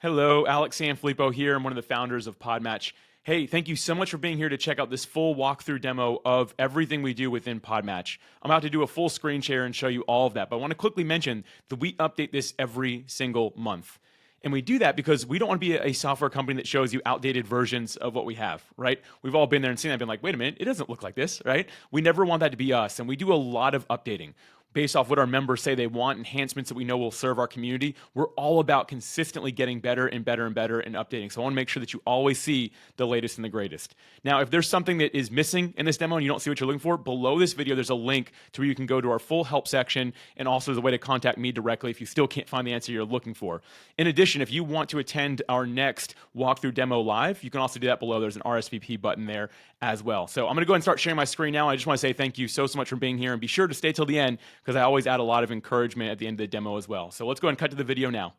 Hello, Alex Sanfilippo here. I'm one of the founders of PodMatch. Hey, thank you so much for being here to check out this full walkthrough demo of everything we do within PodMatch. I'm about to do a full screen share and show you all of that, but I want to quickly mention that we update this every single month. And we do that because we don't want to be a software company that shows you outdated versions of what we have, right? We've all been there and seen that, been like, wait a minute, it doesn't look like this, right? We never want that to be us. And we do a lot of updating based off what our members say they want, enhancements that we know will serve our community. We're all about consistently getting better and better and better and updating. So I want to make sure that you always see the latest and the greatest. Now, if there's something that is missing in this demo and you don't see what you're looking for, below this video, there's a link to where you can go to our full help section, and also there's a way to contact me directly if you still can't find the answer you're looking for. In addition, if you want to attend our next walkthrough demo live, you can also do that below. There's an RSVP button there as well. So I'm going to go ahead and start sharing my screen now. I just want to say thank you so much for being here, and be sure to stay till the end because I always add a lot of encouragement at the end of the demo as well. So let's go ahead and cut to the video now.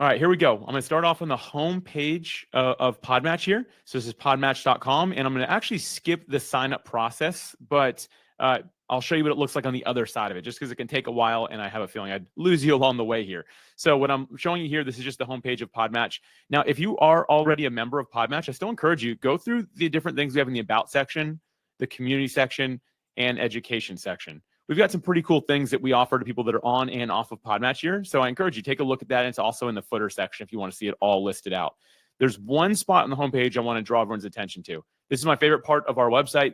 All right, here we go. I'm going to start off on the home page of PodMatch here. So this is podmatch.com, and I'm going to actually skip the sign up process, but I'll show you what it looks like on the other side of it, just because it can take a while, and I have a feeling I'd lose you along the way here. So what I'm showing you here, this is just the homepage of PodMatch. Now, if you are already a member of PodMatch, I still encourage you, go through the different things we have in the About section, the Community section, and Education section. We've got some pretty cool things that we offer to people that are on and off of PodMatch here. So I encourage you, take a look at that. It's also in the footer section if you want to see it all listed out. There's one spot on the homepage I want to draw everyone's attention to. This is my favorite part of our website.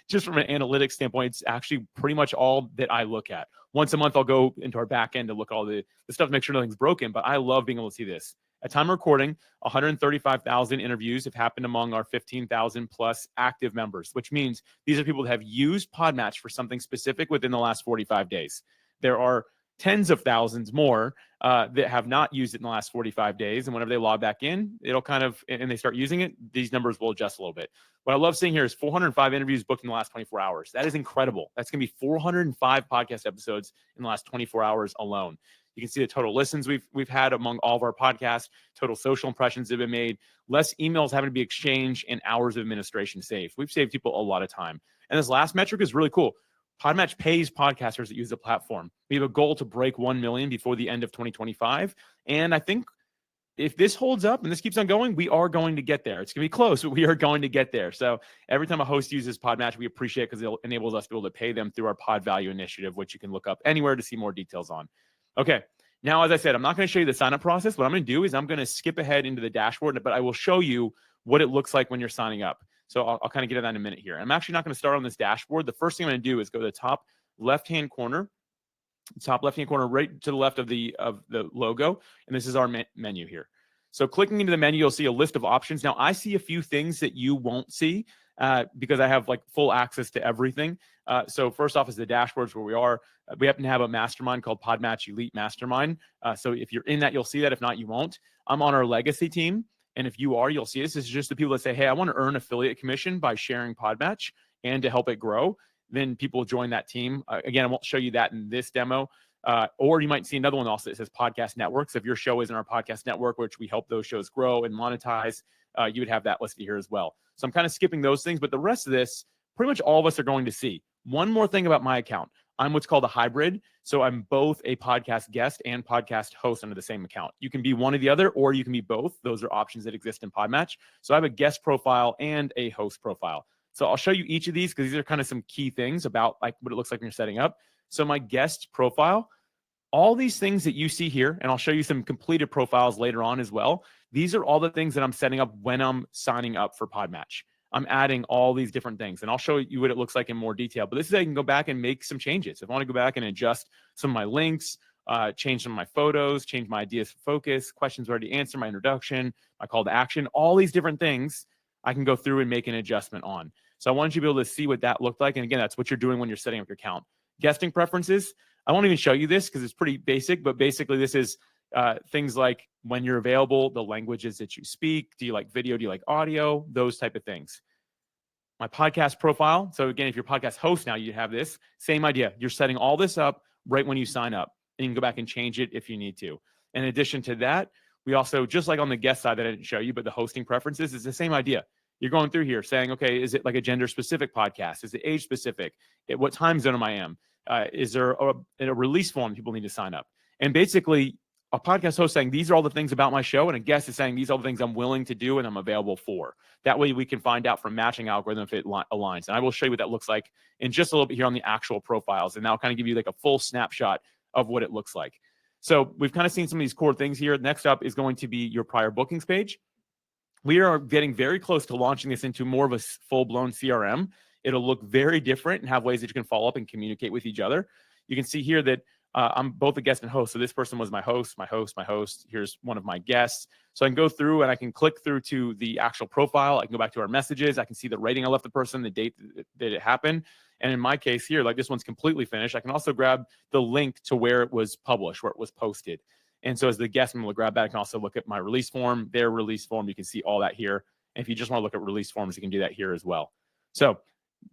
Just from an analytics standpoint, it's actually pretty much all that I look at. Once a month, I'll go into our back end to look at all the stuff to make sure nothing's broken, but I love being able to see this. At time of recording, 135,000 interviews have happened among our 15,000 plus active members, which means these are people that have used PodMatch for something specific within the last 45 days. There are tens of thousands more that have not used it in the last 45 days. And whenever they log back in, it'll kind of, and they start using it, these numbers will adjust a little bit. What I love seeing here is 405 interviews booked in the last 24 hours. That is incredible. That's going to be 405 podcast episodes in the last 24 hours alone. You can see the total listens we've had among all of our podcasts, total social impressions that have been made, less emails having to be exchanged, and hours of administration saved. We've saved people a lot of time. And this last metric is really cool. PodMatch pays podcasters that use the platform. We have a goal to break 1 million before the end of 2025. And I think if this holds up and this keeps on going, we are going to get there. It's going to be close, but we are going to get there. So every time a host uses PodMatch, we appreciate it because it enables us to be able to pay them through our Pod Value initiative, which you can look up anywhere to see more details on. Okay. Now, as I said, I'm not going to show you the sign-up process. What I'm going to do is I'm going to skip ahead into the dashboard, but I will show you what it looks like when you're signing up. So I'll kind of get to that in a minute here. I'm actually not going to start on this dashboard. The first thing I'm going to do is go to the top left-hand corner, right to the left of the logo, and this is our menu here. So clicking into the menu, you'll see a list of options. Now, I see a few things that you won't see because I have like full access to everything. So first off is the dashboards where we are. We happen to have a mastermind called PodMatch Elite Mastermind. So if you're in that, you'll see that. If not, you won't. I'm on our legacy team. And if you are, you'll see this. This is just the people that say, hey, I want to earn affiliate commission by sharing PodMatch and to help it grow. Then people join that team. Again, I won't show you that in this demo. Or you might see another one also that says podcast networks. If your show is in our podcast network, which we help those shows grow and monetize, you would have that listed here as well. So I'm kind of skipping those things, but the rest of this, pretty much all of us are going to see. One more thing about my account. I'm what's called a hybrid. So I'm both a podcast guest and podcast host under the same account. You can be one or the other, or you can be both. Those are options that exist in PodMatch. So I have a guest profile and a host profile. So I'll show you each of these because these are kind of some key things about like what it looks like when you're setting up. So my guest profile, all these things that you see here, and I'll show you some completed profiles later on as well. These are all the things that I'm setting up when I'm signing up for PodMatch. I'm adding all these different things, and I'll show you what it looks like in more detail. But this is how you can go back and make some changes. If I want to go back and adjust some of my links, change some of my photos, change my ideas for focus, questions already answered, my introduction, my call to action, all these different things I can go through and make an adjustment on. So I wanted you to be able to see what that looked like. And again, that's what you're doing when you're setting up your account. Guesting preferences. I won't even show you this because it's pretty basic, but basically this is things like when you're available, the languages that you speak. Do you like video? Do you like audio? Those type of things. My podcast profile. So again, if you're a podcast host now, you have this. Same idea. You're setting all this up right when you sign up. And you can go back and change it if you need to. In addition to that, we also, just like on the guest side that I didn't show you, but the hosting preferences is the same idea. You're going through here saying, okay, is it like a gender-specific podcast? Is it age-specific? What time zone am I in? Is there a release form people need to sign up? And basically, a podcast host saying, these are all the things about my show, and a guest is saying, these are all the things I'm willing to do and I'm available for. That way we can find out from matching algorithm if it aligns. And I will show you what that looks like in just a little bit here on the actual profiles. And that'll kind of give you like a full snapshot of what it looks like. So we've kind of seen some of these core things here. Next up is going to be your prior bookings page. We are getting very close to launching this into more of a full-blown CRM. It'll look very different and have ways that you can follow up and communicate with each other. You can see here that I'm both a guest and host. So this person was my host. Here's one of my guests. So I can go through and I can click through to the actual profile. I can go back to our messages. I can see the rating I left the person, the date that it happened. And in my case here, like this one's completely finished. I can also grab the link to where it was published, where it was posted. And so as the guest, I'm able to grab that. I can also look at my release form, their release form. You can see all that here. And if you just want to look at release forms, you can do that here as well. So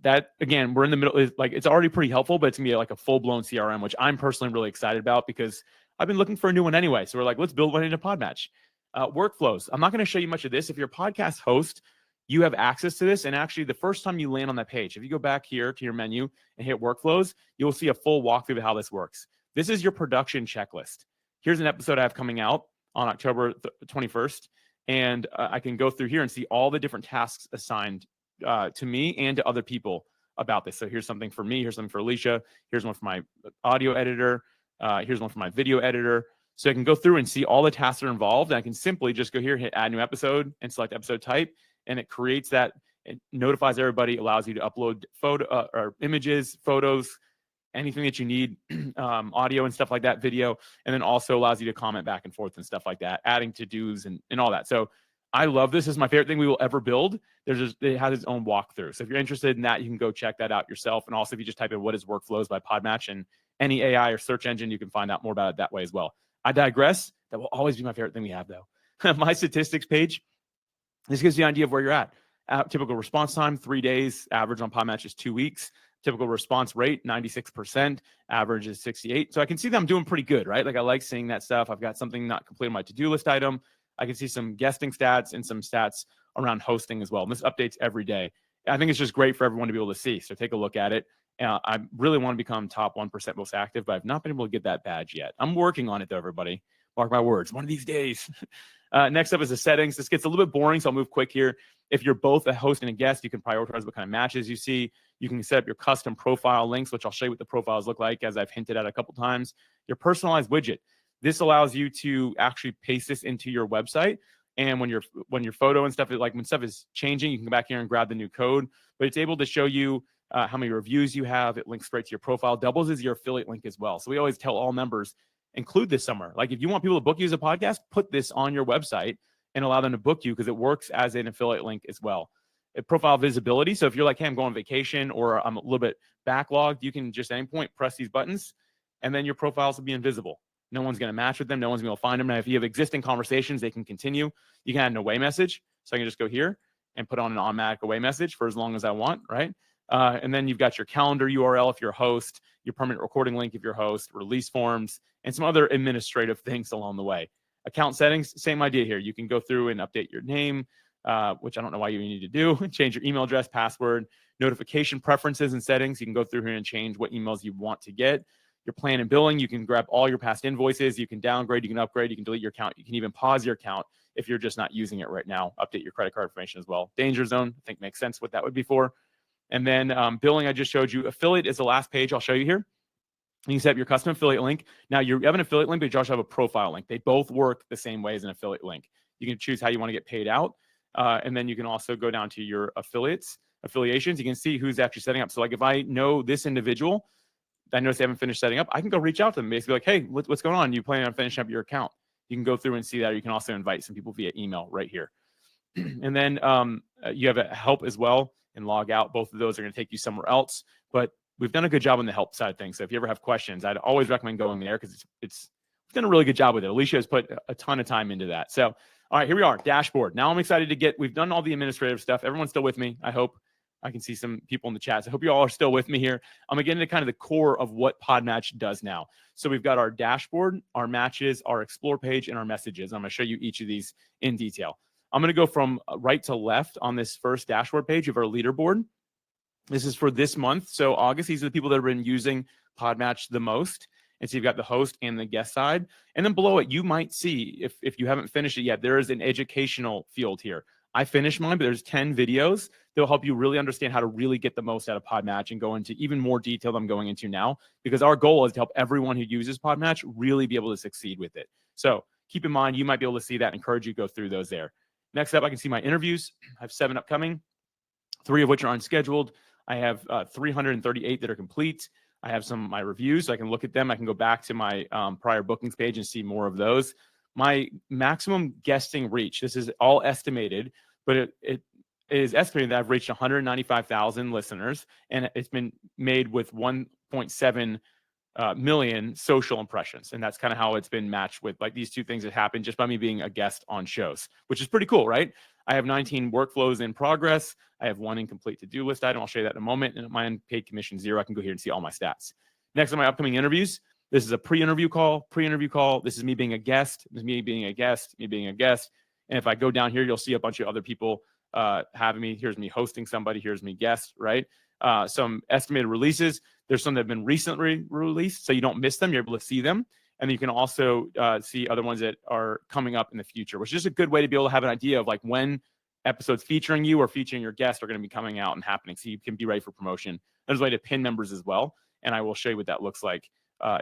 that, again, we're in the middle. Like, it's already pretty helpful, but it's going to be like a full-blown CRM, which I'm personally really excited about because I've been looking for a new one anyway. So we're like, let's build one into PodMatch. Workflows. I'm not going to show you much of this. If you're a podcast host, you have access to this. And actually, the first time you land on that page, if you go back here to your menu and hit workflows, you'll see a full walkthrough of how this works. This is your production checklist. Here's an episode I have coming out on October 21st. And I can go through here and see all the different tasks assigned to me and to other people about this. So here's something for me. Here's something for Alicia. Here's one for my audio editor. Here's one for my video editor. So I can go through and see all the tasks that are involved. And I can simply just go here, hit add new episode and select episode type. And it creates that. It notifies everybody, allows you to upload photo or images, photos, anything that you need, audio and stuff like that, video, and then also allows you to comment back and forth and stuff like that, adding to-dos and all that. So I love this. This is my favorite thing we will ever build. It has its own walkthrough. So if you're interested in that, you can go check that out yourself. And also if you just type in what is workflows by PodMatch and any AI or search engine, you can find out more about it that way as well. I digress. That will always be my favorite thing we have though. My statistics page, this gives you an idea of where you're at. Typical response time, 3 days. Average on PodMatch is 2 weeks. Typical response rate, 96%. Average is 68. So I can see that I'm doing pretty good, right? Like I like seeing that stuff. I've got something not completed on my to-do list item. I can see some guesting stats and some stats around hosting as well. And this updates every day. I think it's just great for everyone to be able to see. So take a look at it. I really want to become top 1% most active, but I've not been able to get that badge yet. I'm working on it though, everybody. Mark my words, one of these days. Next up is the settings. This gets a little bit boring, so I'll move quick here. If you're both a host and a guest, you can prioritize what kind of matches you see. You can set up your custom profile links, which I'll show you what the profiles look like, as I've hinted at a couple times. Your personalized widget. This allows you to actually paste this into your website. And when your photo and stuff, like when stuff is changing, you can go back here and grab the new code. But it's able to show you how many reviews you have. It links straight to your profile. Doubles as your affiliate link as well. So we always tell all members, include this somewhere. Like if you want people to book you as a podcast, put this on your website and allow them to book you because it works as an affiliate link as well. Profile visibility. So if you're like, hey, I'm going on vacation or I'm a little bit backlogged, you can just at any point press these buttons and then your profiles will be invisible. No one's going to match with them. No one's going to find them. Now, if you have existing conversations, they can continue. You can add an away message. So I can just go here and put on an automatic away message for as long as I want, right? And then you've got your calendar URL if you're a host, your permanent recording link if you're a host, release forms, and some other administrative things along the way. Account settings, same idea here. You can go through and update your name, which I don't know why you need to do. Change your email address, password, notification preferences and settings. You can go through here and change what emails you want to get. Your plan and billing, you can grab all your past invoices. You can downgrade, you can upgrade, you can delete your account. You can even pause your account if you're just not using it right now. Update your credit card information as well. Danger zone, I think makes sense what that would be for. And then billing, I just showed you. Affiliate is the last page I'll show you here. You can set up your custom affiliate link. Now, you have an affiliate link, but you also have a profile link. They both work the same way as an affiliate link. You can choose how you want to get paid out. And then you can also go down to your affiliations. You can see who's actually setting up. So like if I know this individual, I notice they haven't finished setting up, I can go reach out to them, basically like, hey, what's going on? You planning on finishing up your account? You can go through and see that. You can also invite some people via email right here. And then you have a help as well and log out. Both of those are going to take you somewhere else. But we've done a good job on the help side of things. So if you ever have questions, I'd always recommend going there because it's done a really good job with it. Alicia has put a ton of time into that. So, all right, here we are, dashboard. Now I'm excited to we've done all the administrative stuff. Everyone's still with me, I hope. I can see some people in the chat. So I hope you all are still with me here. I'm going to get into kind of the core of what PodMatch does now. So we've got our dashboard, our matches, our explore page, and our messages. I'm going to show you each of these in detail. I'm going to go from right to left on this first dashboard page of our leaderboard. This is for this month. So August, these are the people that have been using PodMatch the most. And so you've got the host and the guest side. And then below it, you might see, if you haven't finished it yet, there is an educational field here. I finished mine, but there's 10 videos that will help you really understand how to really get the most out of PodMatch and go into even more detail than I'm going into now, because our goal is to help everyone who uses PodMatch really be able to succeed with it. So keep in mind, you might be able to see that and encourage you to go through those there. Next up, I can see my interviews. I have 7 upcoming, 3 of which are unscheduled. I have 338 that are complete. I have some of my reviews, so I can look at them. I can go back to my prior bookings page and see more of those. My maximum guesting reach, this is all estimated, but it is estimated that I've reached 195,000 listeners, and it's been made with 1.7 million social impressions. And that's kind of how it's been matched with like these two things that happened just by me being a guest on shows, which is pretty cool, right? I have 19 workflows in progress. I have 1 incomplete to-do list item. I'll show you that in a moment. And my unpaid commission 0. I can go here and see all my stats. Next on my upcoming interviews, this is a pre-interview call. This is me being a guest. This is me being a guest. And if I go down here, you'll see a bunch of other people having me. Here's me hosting somebody. Here's me guest, right? Some estimated releases. There's some that have been recently released, so you don't miss them. You're able to see them. And you can also see other ones that are coming up in the future, which is just a good way to be able to have an idea of like when episodes featuring you or featuring your guest are going to be coming out and happening, so you can be ready for promotion. There's a way to pin members as well, and I will show you what that looks like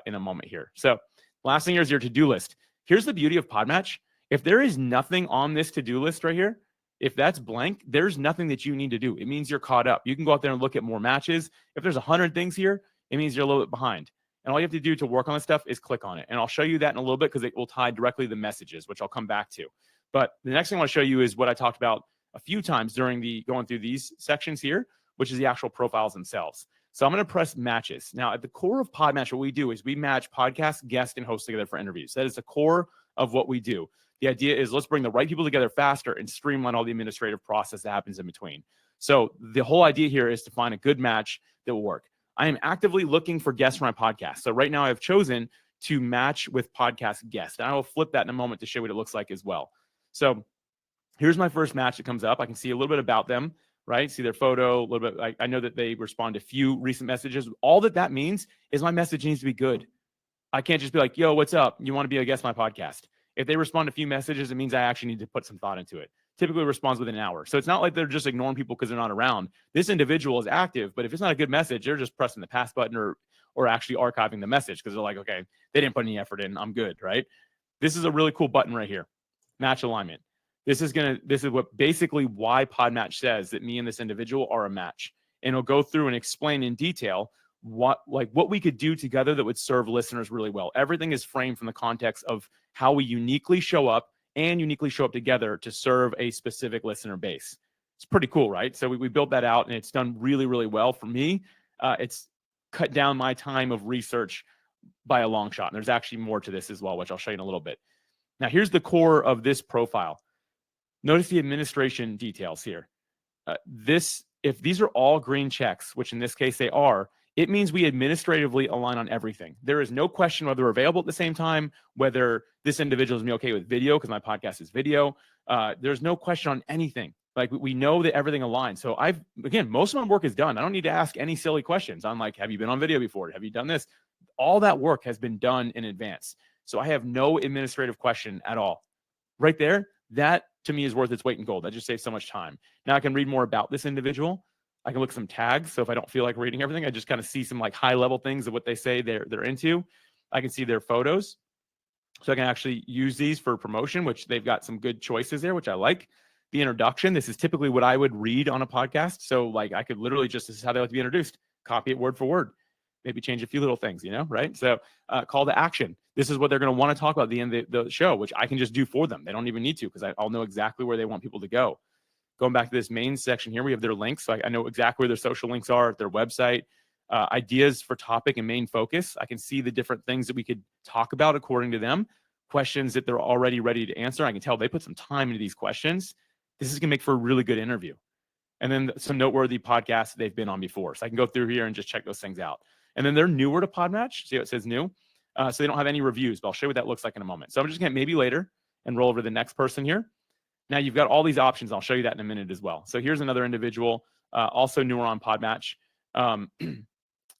in a moment here. So last thing here is your to-do list. Here's the beauty of PodMatch. If there is nothing on this to-do list right here, if that's blank, there's nothing that you need to do. It means you're caught up. You can go out there and look at more matches. If there's 100 things here, it means you're a little bit behind. And all you have to do to work on this stuff is click on it. And I'll show you that in a little bit because it will tie directly to the messages, which I'll come back to. But the next thing I want to show you is what I talked about a few times during the going through these sections here, which is the actual profiles themselves. So I'm going to press matches. Now, at the core of PodMatch, what we do is we match podcast, guest, and host together for interviews. That is the core of what we do. The idea is let's bring the right people together faster and streamline all the administrative process that happens in between. So the whole idea here is to find a good match that will work. I am actively looking for guests for my podcast. So right now I've chosen to match with podcast guests. And I will flip that in a moment to show what it looks like as well. So here's my first match that comes up. I can see a little bit about them, right? See their photo, a little bit. I know that they respond to a few recent messages. All that means is my message needs to be good. I can't just be like, yo, what's up? You want to be a guest on my podcast? If they respond to a few messages, it means I actually need to put some thought into it. Typically responds within an hour. So it's not like they're just ignoring people because they're not around. This individual is active, but if it's not a good message, they're just pressing the pass button or actually archiving the message because they're like, okay, they didn't put any effort in. I'm good, right? This is a really cool button right here. Match alignment. This is what basically why PodMatch says that me and this individual are a match. And it'll go through and explain in detail what we could do together that would serve listeners really well. Everything is framed from the context of how we uniquely show up together to serve a specific listener base. It's pretty cool, right? So we built that out and it's done really, really well for me. It's cut down my time of research by a long shot. And there's actually more to this as well, which I'll show you in a little bit. Now, here's the core of this profile. Notice the administration details here. If these are all green checks, which in this case they are, it means we administratively align on everything. There is no question whether we're available at the same time, whether this individual is me okay with video, because my podcast is video. There's no question on anything. Like we know that everything aligns. So most of my work is done. I don't need to ask any silly questions. I'm like, have you been on video before? Have you done this? All that work has been done in advance. So I have no administrative question at all. Right there, that to me is worth its weight in gold. That just saves so much time. Now I can read more about this individual. I can look at some tags. So if I don't feel like reading everything, I just kind of see some like high level things of what they say they're into. I can see their photos. So I can actually use these for promotion, which they've got some good choices there, which I like. The introduction, this is typically what I would read on a podcast. So like I could literally this is how they like to be introduced, copy it word for word, maybe change a few little things, right? So call to action. This is what they're going to want to talk about at the end of the show, which I can just do for them. They don't even need to because I'll know exactly where they want people to go. Going back to this main section here, we have their links. So I know exactly where their social links are, their website, ideas for topic and main focus. I can see the different things that we could talk about according to them, questions that they're already ready to answer. I can tell they put some time into these questions. This is going to make for a really good interview. And then some noteworthy podcasts they've been on before. So I can go through here and just check those things out. And then they're newer to PodMatch. See how it says new? So they don't have any reviews, but I'll show you what that looks like in a moment. So I'm just going to maybe later and roll over to the next person here. Now you've got all these options. I'll show you that in a minute as well. So here's another individual, also newer on PodMatch. And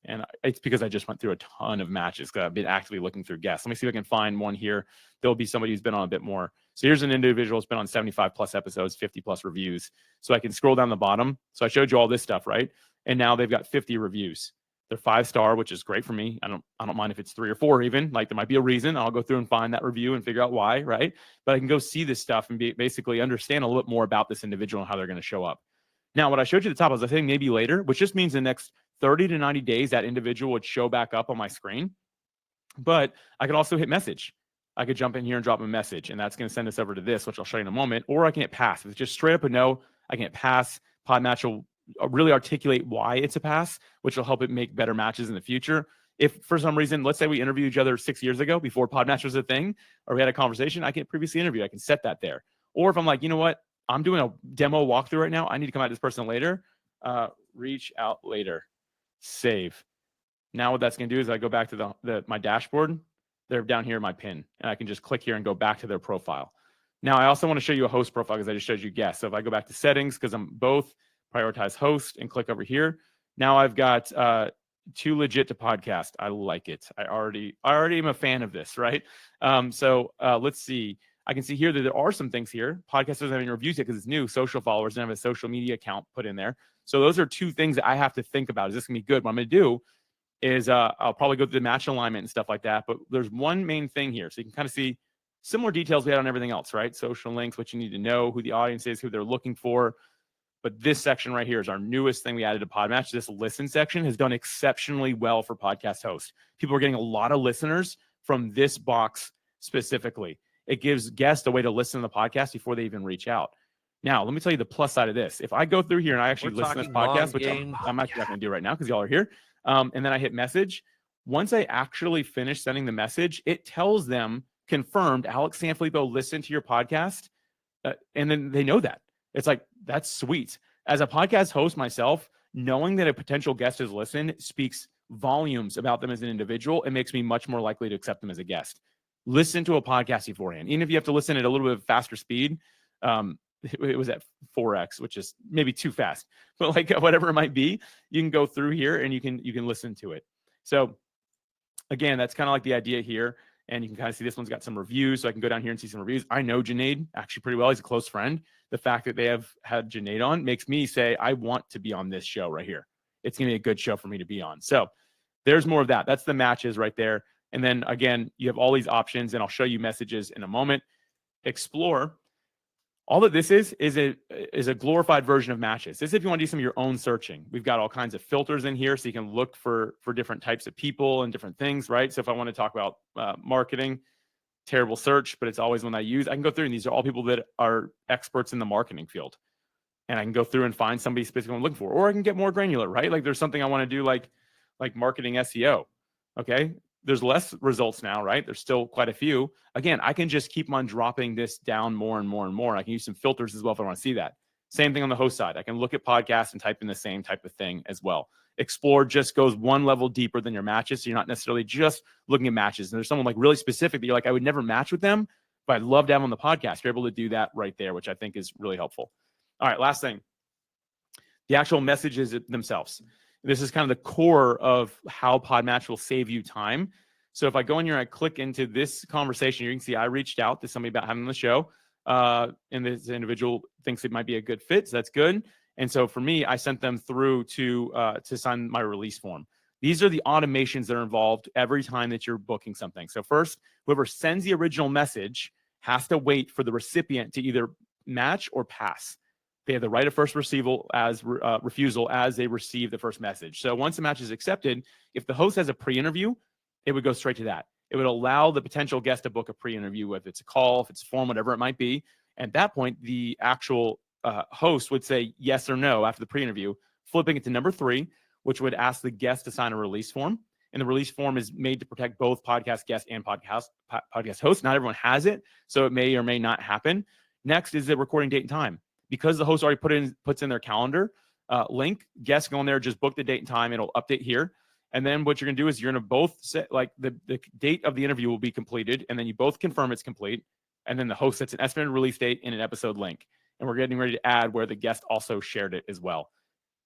And it's because I just went through a ton of matches because I've been actively looking through guests. Let me see if I can find one here. There'll be somebody who's been on a bit more. So here's an individual who's been on 75 plus episodes, 50 plus reviews. So I can scroll down the bottom. So I showed you all this stuff, right? And now they've got 50 reviews. They're 5-star, which is great for me. I don't mind if it's 3 or 4 even. Like, there might be a reason. I'll go through and find that review and figure out why, right? But I can go see this stuff and basically understand a little bit more about this individual and how they're going to show up. Now, what I showed you at the top, was I think maybe later, which just means the next 30 to 90 days, that individual would show back up on my screen. But I could also hit message. I could jump in here and drop a message, and that's going to send us over to this, which I'll show you in a moment. Or I can hit pass. If it's just straight up a no, I can hit pass. PodMatch will really articulate why it's a pass, which will help it make better matches in the future. If for some reason, let's say we interviewed each other 6 years ago before PodMatch was a thing, or we had a conversation, I can previously interview. I can set that there. Or if I'm like, you know what, I'm doing a demo walkthrough right now, I need to come at this person later. Reach out later. Save. Now what that's going to do is I go back to my dashboard. They're down here in my pin, and I can just click here and go back to their profile. Now I also want to show you a host profile because I just showed you guests. So if I go back to settings, because I'm both, prioritize host and click over here. Now I've got too legit to podcast. I like it. I already am a fan of this, right? So let's see. I can see here that there are some things here. Podcast doesn't have any reviews yet because it's new. Social followers don't have a social media account put in there. So those are 2 things that I have to think about. Is this going to be good? What I'm going to do is I'll probably go through the match alignment and stuff like that. But there's one main thing here. So you can kind of see similar details we had on everything else, right? Social links, what you need to know, who the audience is, who they're looking for. But this section right here is our newest thing we added to PodMatch. This listen section has done exceptionally well for podcast hosts. People are getting a lot of listeners from this box specifically. It gives guests a way to listen to the podcast before they even reach out. Now, let me tell you the plus side of this. If I go through here and I actually listen to this podcast, which I'm actually not going to do right now because y'all are here, and then I hit message, once I actually finish sending the message, it tells them, confirmed, Alex Sanfilippo listened to your podcast, and then they know that. It's like, that's sweet. As a podcast host myself, knowing that a potential guest has listened speaks volumes about them as an individual. It makes me much more likely to accept them as a guest. Listen to a podcast beforehand. Even if you have to listen at a little bit faster speed, it was at 4x, which is maybe too fast, but like whatever it might be, you can go through here and you can listen to it. So again, that's kind of like the idea here. And you can kind of see this one's got some reviews. So I can go down here and see some reviews. I know Junaid actually pretty well. He's a close friend. The fact that they have had Junaid on makes me say, I want to be on this show right here. It's going to be a good show for me to be on. So there's more of that. That's the matches right there. And then again, you have all these options, and I'll show you messages in a moment. Explore. All that this is a glorified version of matches. This is if you want to do some of your own searching. We've got all kinds of filters in here so you can look for different types of people and different things, right? So if I want to talk about marketing, terrible search, but it's always one I use, I can go through, and these are all people that are experts in the marketing field. And I can go through and find somebody specific I'm looking for. Or I can get more granular, right? Like there's something I want to do like marketing SEO. Okay. There's less results now, right? There's still quite a few. Again, I can just keep on dropping this down more and more and more. I can use some filters as well if I want to see that. Same thing on the host side. I can look at podcasts and type in the same type of thing as well. Explore just goes one level deeper than your matches. So you're not necessarily just looking at matches. And there's someone like really specific that you're like, I would never match with them, but I'd love to have them on the podcast. You're able to do that right there, which I think is really helpful. All right, last thing. The actual messages themselves. This is kind of the core of how PodMatch will save you time. So if I go in here and I click into this conversation, you can see I reached out to somebody about having the show, and this individual thinks it might be a good fit. So that's good. And so for me, I sent them through to sign my release form. These are the automations that are involved every time that you're booking something. So first, whoever sends the original message has to wait for the recipient to either match or pass. They have the right of first refusal as they receive the first message. So once the match is accepted, if the host has a pre-interview, it would go straight to that. It would allow the potential guest to book a pre-interview, if it's a call, if it's a form, whatever it might be. At that point, the actual host would say yes or no after the pre-interview, flipping it to number 3, which would ask the guest to sign a release form. And the release form is made to protect both podcast guests and podcast hosts. Not everyone has it, so it may or may not happen. Next is the recording date and time. Because the host already puts in their calendar link, guests go in there, just book the date and time. It'll update here. And then what you're going to do is you're going to both set, like the date of the interview will be completed, and then you both confirm it's complete. And then the host sets an estimated release date and an episode link. And we're getting ready to add where the guest also shared it as well.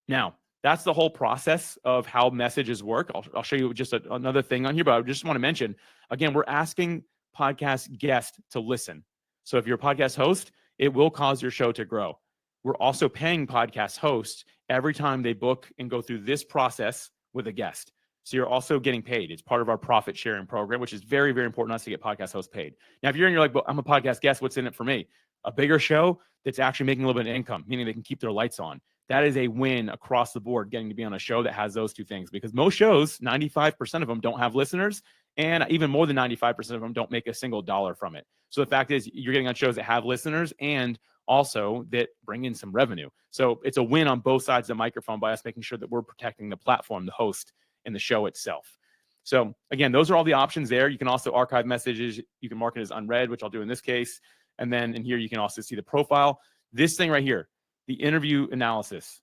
Now, That's the whole process of how messages work. I'll show you just another thing on here, but I just want to mention, again, we're asking podcast guests to listen. So if you're a podcast host, it will cause your show to grow. We're also paying podcast hosts every time they book and go through this process with a guest. So you're also getting paid. It's part of our profit sharing program, which is very, very important to us to get podcast hosts paid. Now, if you're like, well, I'm a podcast guest, what's in it for me? A bigger show that's actually making a little bit of income, meaning they can keep their lights on. That is a win across the board, getting to be on a show that has those two things, because most shows, 95% of them don't have listeners, and even more than 95% of them don't make a single dollar from it. So the fact is, you're getting on shows that have listeners and also that bring in some revenue. So it's a win on both sides of the microphone by us making sure that we're protecting the platform, the host, and the show itself. So again, those are all the options there. You can also archive messages. You can mark it as unread, which I'll do in this case. And then in here, you can also see the profile. This thing right here, the interview analysis.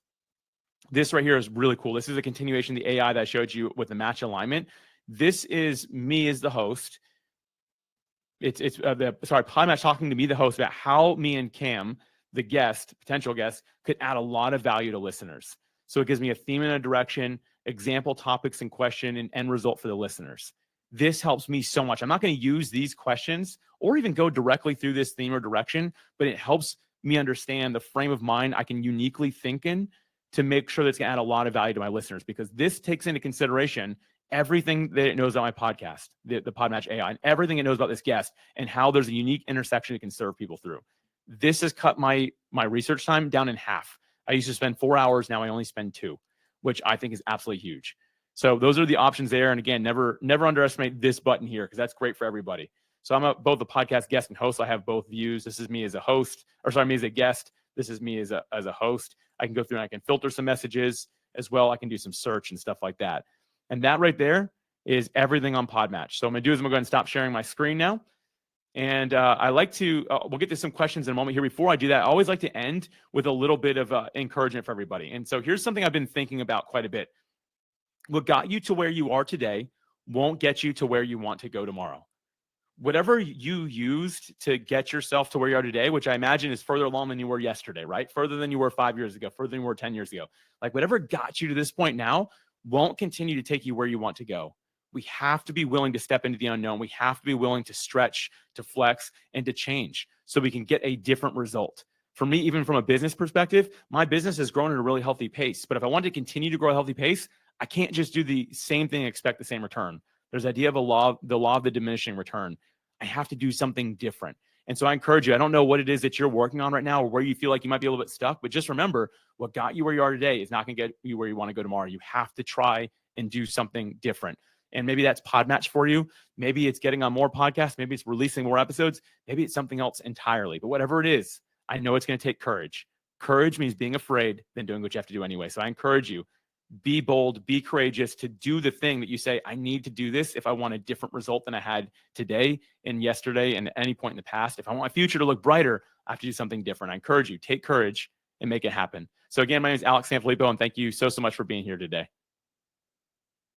This right here is really cool. This is a continuation of the AI that I showed you with the match alignment. This is me as the host. PodMatch talking to me, the host, about how me and Cam, the guest, potential guest, could add a lot of value to listeners. So it gives me a theme and a direction, example topics and question, and end result for the listeners. This helps me so much. I'm not going to use these questions or even go directly through this theme or direction, but it helps me understand the frame of mind I can uniquely think in to make sure that it's going to add a lot of value to my listeners, because this takes into consideration everything that it knows about my podcast, the PodMatch AI, and everything it knows about this guest and how there's a unique intersection it can serve people through. This has cut my research time down in half. I used to spend 4 hours. Now I only spend 2, which I think is absolutely huge. So those are the options there. And again, never underestimate this button here, because that's great for everybody. So I'm both a podcast guest and host. I have both views. This is me as a host, me as a guest. This is me as a host. I can go through and I can filter some messages as well. I can do some search and stuff like that. And that right there is everything on PodMatch. So what I'm going to do is I'm going to go ahead and stop sharing my screen now. And I like to, we'll get to some questions in a moment here. Before I do that, I always like to end with a little bit of encouragement for everybody. And so here's something I've been thinking about quite a bit. What got you to where you are today won't get you to where you want to go tomorrow. Whatever you used to get yourself to where you are today, which I imagine is further along than you were yesterday, right? Further than you were 5 years ago, further than you were 10 years ago. Like whatever got you to this point now won't continue to take you where you want to go. We have to be willing to step into the unknown. We have to be willing to stretch, to flex, and to change so we can get a different result. For me, even from a business perspective, my business has grown at a really healthy pace. But if I want to continue to grow a healthy pace, I can't just do the same thing and expect the same return. There's the idea of the law of the diminishing return. I have to do something different. And so I encourage you, I don't know what it is that you're working on right now or where you feel like you might be a little bit stuck, but just remember, what got you where you are today is not going to get you where you want to go tomorrow. You have to try and do something different. And maybe that's PodMatch for you. Maybe it's getting on more podcasts. Maybe it's releasing more episodes. Maybe it's something else entirely. But whatever it is, I know it's going to take courage. Courage means being afraid than doing what you have to do anyway. So I encourage you, be bold, be courageous to do the thing that you say, I need to do this if I want a different result than I had today and yesterday and at any point in the past. If I want my future to look brighter, I have to do something different. I encourage you, take courage and make it happen. So again, my name is Alex Sanfilippo, and thank you so much for being here today.